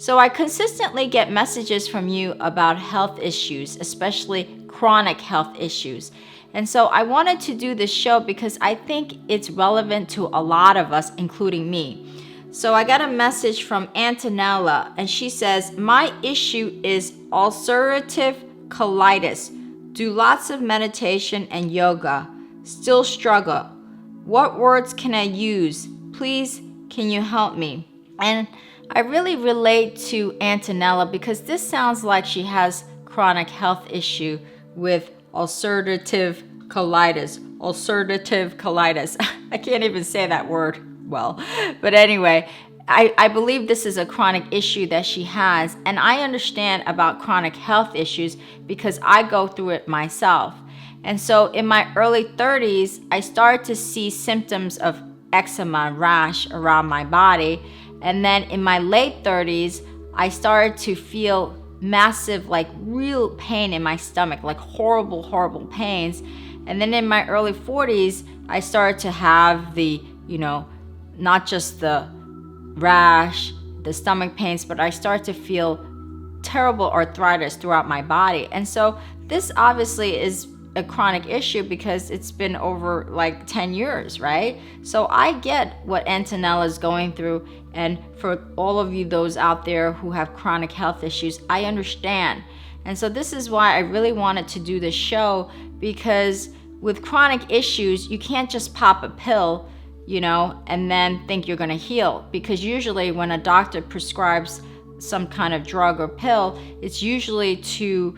So I consistently get messages from you about health issues, especially chronic health issues. And so I wanted to do this show because I think it's relevant to a lot of us, including me. So I got a message from Antonella, and she says, my issue is ulcerative colitis. Do lots of meditation and yoga. Still struggle. What words can I use? Please, can you help me? And I really relate to Antonella because this sounds like she has chronic health issue with ulcerative colitis. Ulcerative colitis. I can't even say that word well. But anyway, I believe this is a chronic issue that she has. And I understand about chronic health issues because I go through it myself. And so in my early 30s, I started to see symptoms of eczema and rash around my body. And then in my late 30s, I started to feel massive, like real pain in my stomach, like horrible, horrible pains. And then in my early 40s, I started to have the, not just the rash, the stomach pains, but I started to feel terrible arthritis throughout my body. And so this obviously is a chronic issue because it's been over like 10 years, right? So I get what Antonella is going through. And for all of you, those out there who have chronic health issues, I understand. And so this is why I really wanted to do this show, because with chronic issues, you can't just pop a pill, and then think you're going to heal. Because usually when a doctor prescribes some kind of drug or pill, it's usually to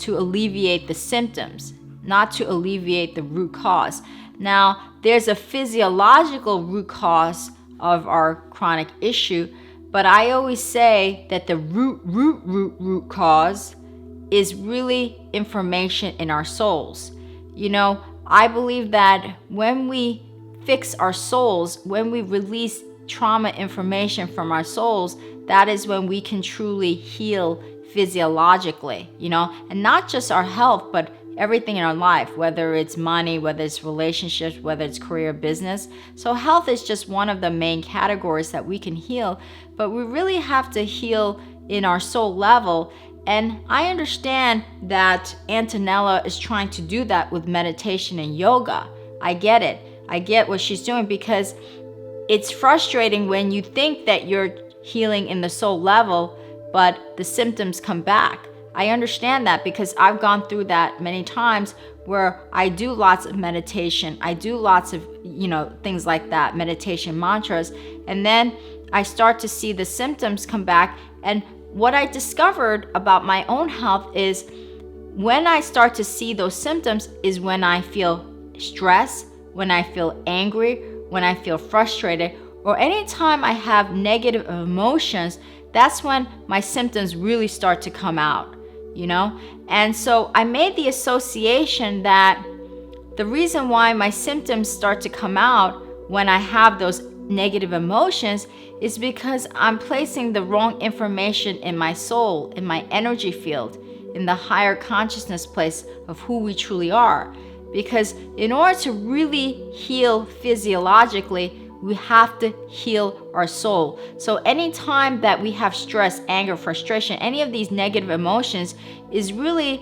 alleviate the symptoms, not to alleviate the root cause. Now, there's a physiological root cause of our chronic issue, but I always say that the root cause is really information in our souls. I believe that when we fix our souls, when we release trauma information from our souls, that is when we can truly heal physiologically, and not just our health, but everything in our life, whether it's money, whether it's relationships, whether it's career, business. So health is just one of the main categories that we can heal, but we really have to heal in our soul level. And I understand that Antonella is trying to do that with meditation and yoga. I get it. I get what she's doing, because it's frustrating when you think that you're healing in the soul level, but the symptoms come back. I understand that because I've gone through that many times, where I do lots of meditation. I do lots of, things like that, meditation mantras. And then I start to see the symptoms come back. And what I discovered about my own health is when I start to see those symptoms is when I feel stress, when I feel angry, when I feel frustrated, or anytime I have negative emotions. That's when my symptoms really start to come out, And so I made the association that the reason why my symptoms start to come out when I have those negative emotions is because I'm placing the wrong information in my soul, in my energy field, in the higher consciousness place of who we truly are. Because in order to really heal physiologically, we have to heal our soul. So anytime that we have stress, anger, frustration, any of these negative emotions is really,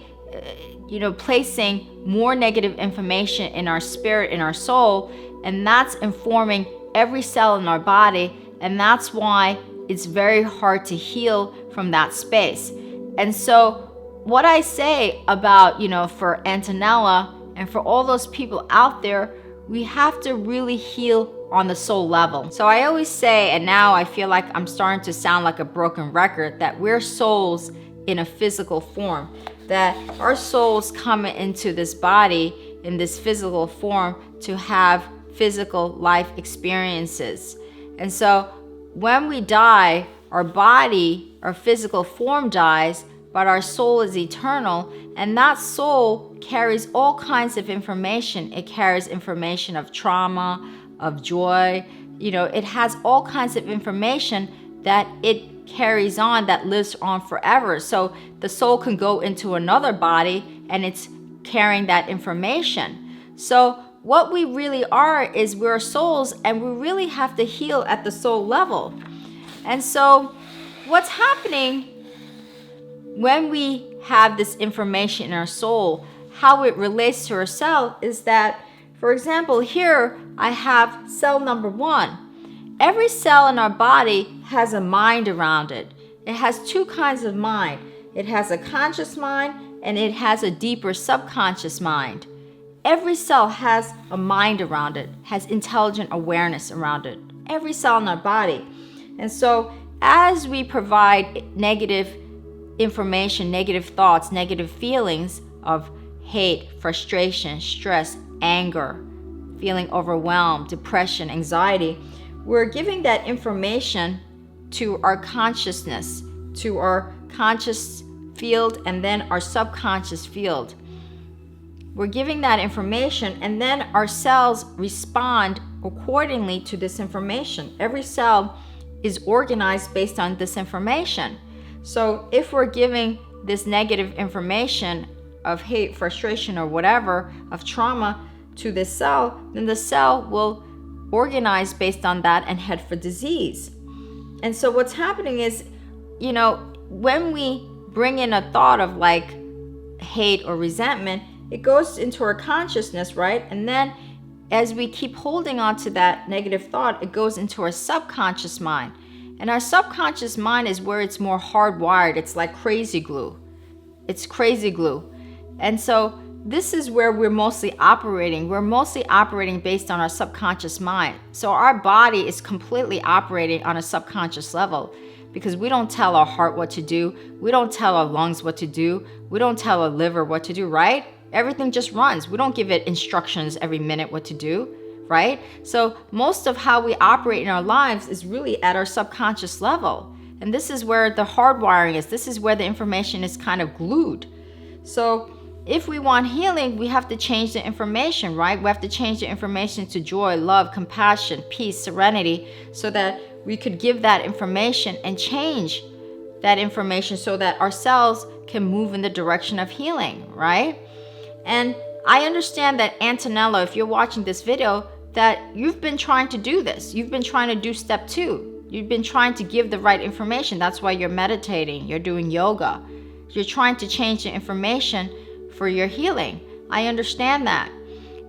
placing more negative information in our spirit, in our soul, and that's informing every cell in our body. And that's why it's very hard to heal from that space. And so what I say about, for Antonella and for all those people out there, we have to really heal on the soul level. So I always say, and now I feel like I'm starting to sound like a broken record, that we're souls in a physical form, that our souls come into this body in this physical form to have physical life experiences. And so when we die, our body, our physical form dies, but our soul is eternal, and that soul carries all kinds of information. It carries information of trauma, of joy. It has all kinds of information that it carries on, that lives on forever. So the soul can go into another body and it's carrying that information. So what we really are is we're souls, and we really have to heal at the soul level. And so what's happening when we have this information in our soul, how it relates to our cell is that, for example, here I have cell number 1. Every cell in our body has a mind around it. It has two kinds of mind. It has a conscious mind and it has a deeper subconscious mind. Every cell has a mind around it, has intelligent awareness around it. Every cell in our body. And so as we provide negative information, negative thoughts, negative feelings of hate, frustration, stress, anger, feeling overwhelmed, depression, anxiety, we're giving that information to our consciousness, to our conscious field and then our subconscious field. We're giving that information and then our cells respond accordingly to this information. Every cell is organized based on this information. So if we're giving this negative information of hate, frustration, or whatever, of trauma to this cell, then the cell will organize based on that and head for disease. And so what's happening is, when we bring in a thought of like hate or resentment, it goes into our consciousness, right? And then as we keep holding on to that negative thought, it goes into our subconscious mind. And our subconscious mind is where it's more hardwired. It's like crazy glue. It's crazy glue. And so this is where we're mostly operating. We're mostly operating based on our subconscious mind. So our body is completely operating on a subconscious level because we don't tell our heart what to do. We don't tell our lungs what to do. We don't tell our liver what to do, right? Everything just runs. We don't give it instructions every minute what to do, right? So most of how we operate in our lives is really at our subconscious level. And this is where the hardwiring is. This is where the information is kind of glued. So if we want healing, we have to change the information, right? We have to change the information to joy, love, compassion, peace, serenity, so that we could give that information and change that information so that our cells can move in the direction of healing, right? And I understand that, Antonello, if you're watching this video, that you've been trying to do this. You've been trying to do step 2. You've been trying to give the right information. That's why you're meditating. You're doing yoga. You're trying to change the information for your healing. I understand that.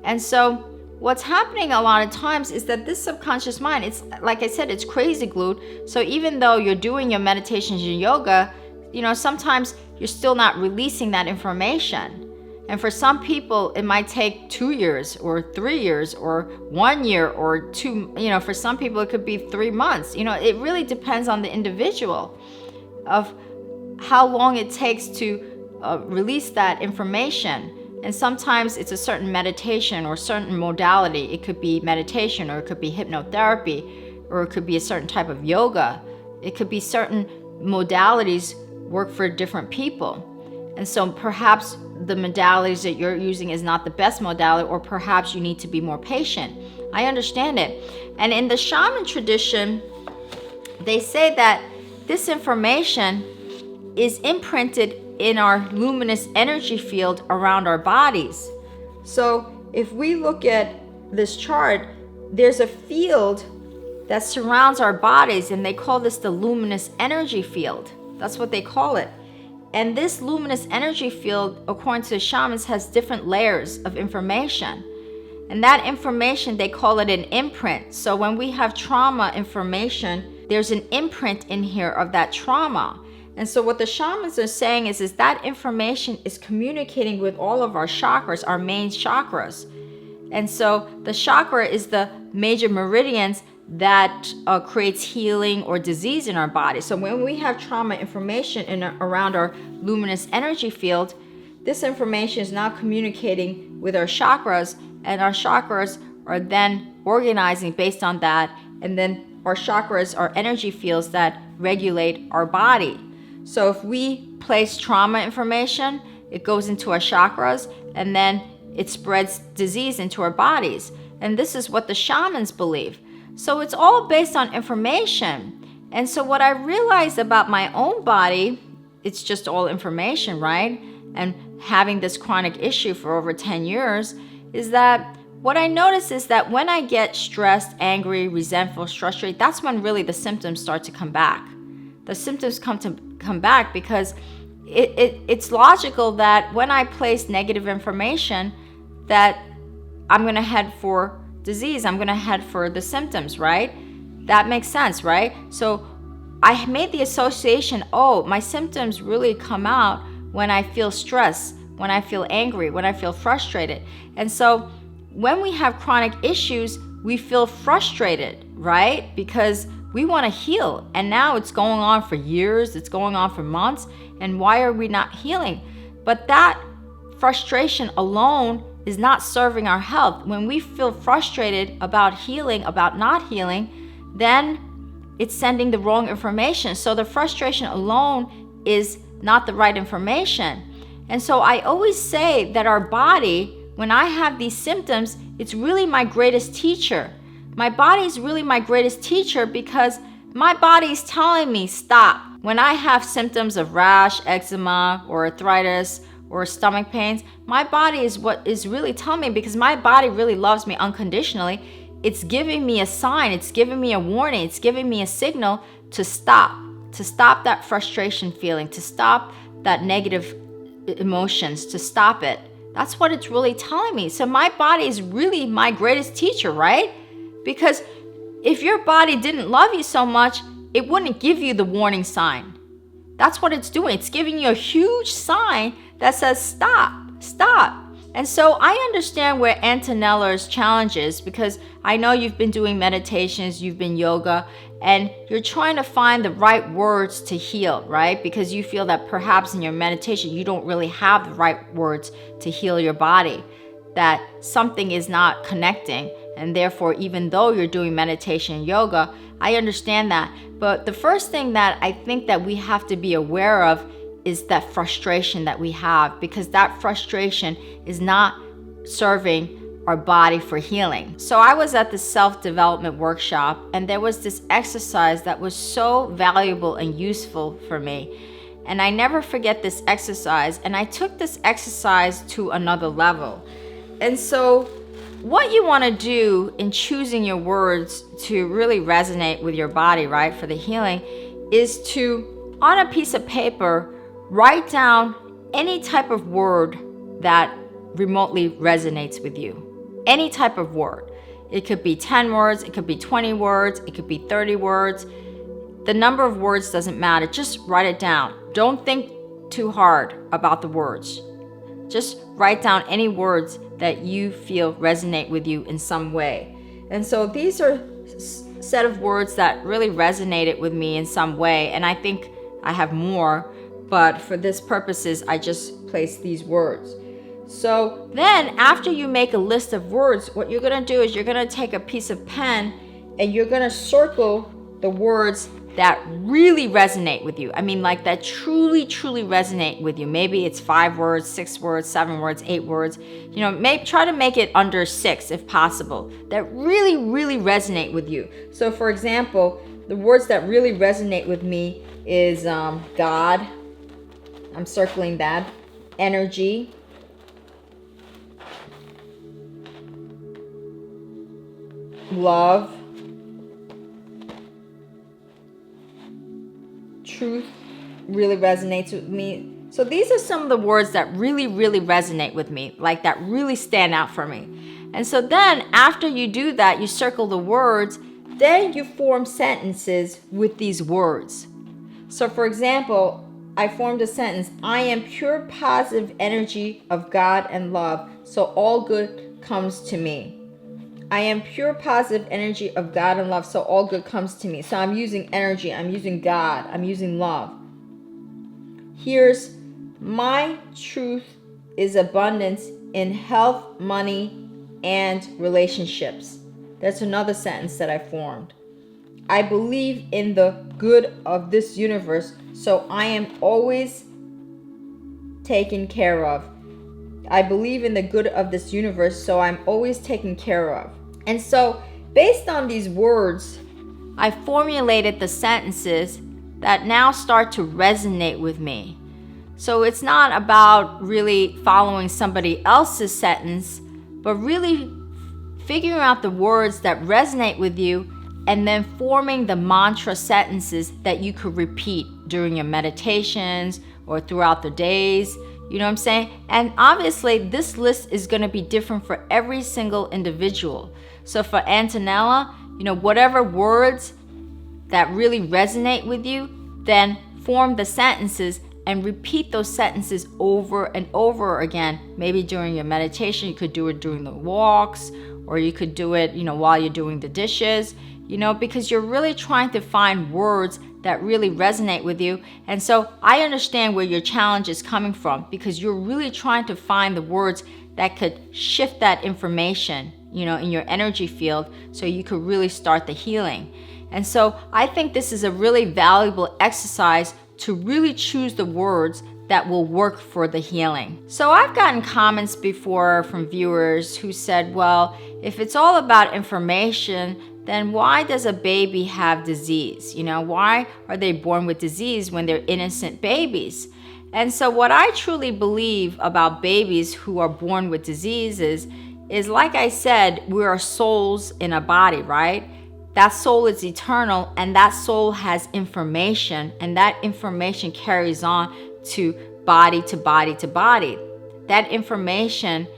And so what's happening a lot of times is that this subconscious mind, it's like I said, it's crazy glued. So even though you're doing your meditations and yoga, sometimes you're still not releasing that information. And for some people, it might take 2 years or 3 years or 1 year or two, for some people, it could be 3 months. It really depends on the individual of how long it takes to release that information. And sometimes it's a certain meditation or certain modality. It could be meditation, or it could be hypnotherapy, or it could be a certain type of yoga. It could be certain modalities work for different people. And so perhaps the modalities that you're using is not the best modality, or perhaps you need to be more patient. I understand it. And in the shaman tradition, they say that this information is imprinted in our luminous energy field around our bodies. So if we look at this chart, there's a field that surrounds our bodies, and they call this the luminous energy field. That's what they call it. And this luminous energy field, according to the shamans, has different layers of information. And that information, they call it an imprint. So when we have trauma information, there's an imprint in here of that trauma. And so what the shamans are saying is that information is communicating with all of our chakras, our main chakras. And so the chakra is the major meridians that creates healing or disease in our body. So when we have trauma information around our luminous energy field, this information is now communicating with our chakras, and our chakras are then organizing based on that. And then our chakras are energy fields that regulate our body. So if we place trauma information, it goes into our chakras, and then it spreads disease into our bodies. And this is what the shamans believe. So it's all based on information. And so what I realized about my own body, it's just all information, right? And having this chronic issue for over 10 years, is that what I notice is that when I get stressed, angry, resentful, frustrated, that's when really the symptoms start to come back. the symptoms come back, because it's logical that when I place negative information, that I'm going to head for disease. I'm going to head for the symptoms, right? That makes sense, right? So I made the association, oh, my symptoms really come out when I feel stress, when I feel angry, when I feel frustrated. And so when we have chronic issues, we feel frustrated, right? Because we want to heal. And now it's going on for years, it's going on for months. And why are we not healing? But that frustration alone is not serving our health. When we feel frustrated about healing, about not healing, then it's sending the wrong information. So the frustration alone is not the right information. And so I always say that our body, when I have these symptoms, it's really my greatest teacher. My body is really my greatest teacher, because my body is telling me stop. When I have symptoms of rash, eczema, or arthritis, or stomach pains, my body is what is really telling me, because my body really loves me unconditionally. It's giving me a sign, it's giving me a warning, it's giving me a signal to stop that frustration feeling, to stop that negative emotions, to stop it. That's what it's really telling me. So my body is really my greatest teacher, right? Because if your body didn't love you so much, it wouldn't give you the warning sign. That's what it's doing. It's giving you a huge sign that says stop. And so I understand where Antonella's challenge is, because I know you've been doing meditations, you've been yoga, and you're trying to find the right words to heal, right? Because you feel that perhaps in your meditation, you don't really have the right words to heal your body, that something is not connecting. And therefore, even though you're doing meditation and yoga, I understand that. But the first thing that I think that we have to be aware of is that frustration that we have, because that frustration is not serving our body for healing. So I was at the self-development workshop, and there was this exercise that was so valuable and useful for me. And I never forget this exercise, and I took this exercise to another level. And so what you want to do in choosing your words to really resonate with your body, right, for the healing, is to, on a piece of paper, write down any type of word that remotely resonates with you. Any type of word. It could be 10 words, it could be 20 words, it could be 30 words. The number of words doesn't matter. Just write it down. Don't think too hard about the words. Just write down any words that you feel resonate with you in some way. And so these are a set of words that really resonated with me in some way. And I think I have more, but for this purposes, I just placed these words. So then after you make a list of words, what you're going to do is you're going to take a piece of pen and you're going to circle the words that really resonate with you. I mean, like that truly resonate with you. Maybe it's 5 words, 6 words, 7 words, 8 words. You know, try to make it under 6 if possible. That really resonate with you. So for example, the words that really resonate with me is God. I'm circling that. Energy. Love. Truth really resonates with me. So these are some of the words that really resonate with me, like that really stand out for me. And so then after you do that, you circle the words, then you form sentences with these words. So for example, I formed a sentence, I am pure positive energy of God and love, so all good comes to me. I am pure positive energy of God and love, so all good comes to me. So I'm using energy, I'm using God, I'm using love. Here's my truth is abundance in health, money, and relationships. That's another sentence that I formed. I believe in the good of this universe, so I am always taken care of. I believe in the good of this universe, so I'm always taken care of. And so, based on these words, I formulated the sentences that now start to resonate with me. So it's not about really following somebody else's sentence, but really figuring out the words that resonate with you and then forming the mantra sentences that you could repeat during your meditations or throughout the days. You know what I'm saying? And obviously, this list is going to be different for every single individual. So for Antonella, whatever words that really resonate with you, then form the sentences and repeat those sentences over and over again. Maybe during your meditation, you could do it during the walks, or you could do it, while you're doing the dishes, because you're really trying to find words that really resonate with you. And so I understand where your challenge is coming from, because you're really trying to find the words that could shift that information, in your energy field, so you could really start the healing. And so I think this is a really valuable exercise to really choose the words that will work for the healing. So I've gotten comments before from viewers who said, well, if it's all about information, then why does a baby have disease? Why are they born with disease when they're innocent babies? And so what I truly believe about babies who are born with diseases is, like I said, we are souls in a body, right? That soul is eternal, and that soul has information, and that information carries on to body to body to body. That information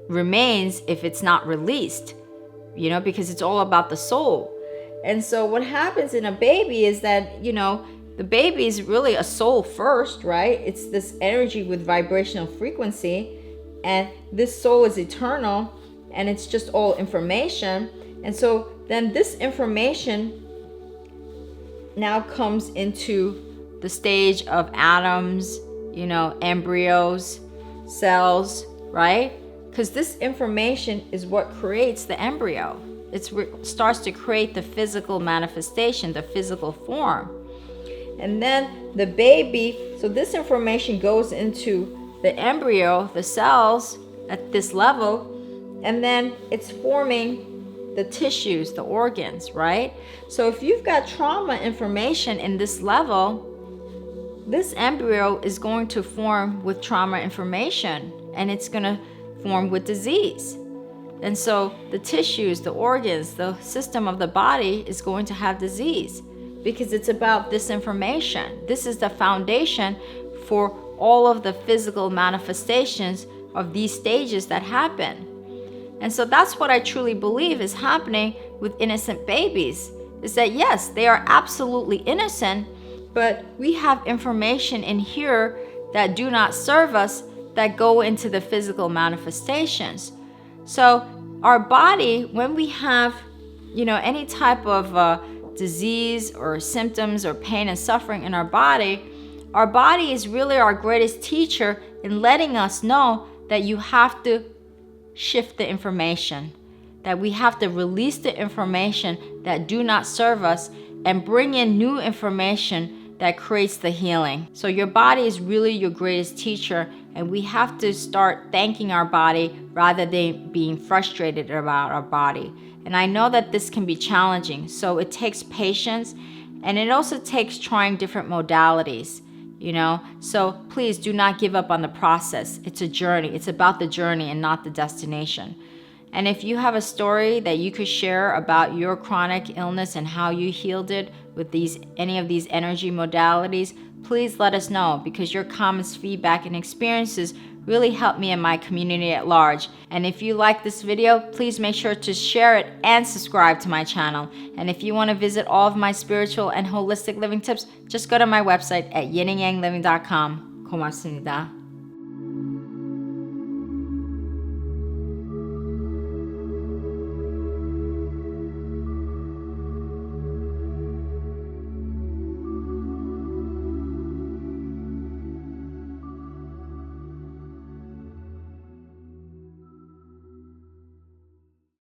remains if it's not released, because it's all about the soul. And so what happens in a baby is that, the baby is really a soul first, right? It's this energy with vibrational frequency, and this soul is eternal, and it's just all information. And so then this information now comes into the stage of atoms, embryos, cells, right? Because this information is what creates the embryo. It starts to create the physical manifestation, the physical form. And then the baby, so this information goes into the embryo, the cells at this level, and then it's forming the tissues, the organs, right? So if you've got trauma information in this level, this embryo is going to form with trauma information, and it's going to form with disease. And so the tissues, the organs, the system of the body is going to have disease, because it's about this information. This is the foundation for all of the physical manifestations of these stages that happen. And so that's what I truly believe is happening with innocent babies, is that yes, they are absolutely innocent, but we have information in here that do not serve us, that go into the physical manifestations. So our body, when we have, any type of disease or symptoms or pain and suffering in our body is really our greatest teacher in letting us know that you have to shift the information, that we have to release the information that do not serve us and bring in new information that creates the healing. So your body is really your greatest teacher, and we have to start thanking our body rather than being frustrated about our body. And I know that this can be challenging, so it takes patience, and it also takes trying different modalities. So please do not give up on the process. It's a journey. It's about the journey and not the destination. And if you have a story that you could share about your chronic illness and how you healed it with any of these energy modalities, please let us know, because your comments, feedback, and experiences really help me and my community at large. And if you like this video, please make sure to share it and subscribe to my channel. And if you want to visit all of my spiritual and holistic living tips, just go to my website at yinandyangliving.com. 고맙습니다.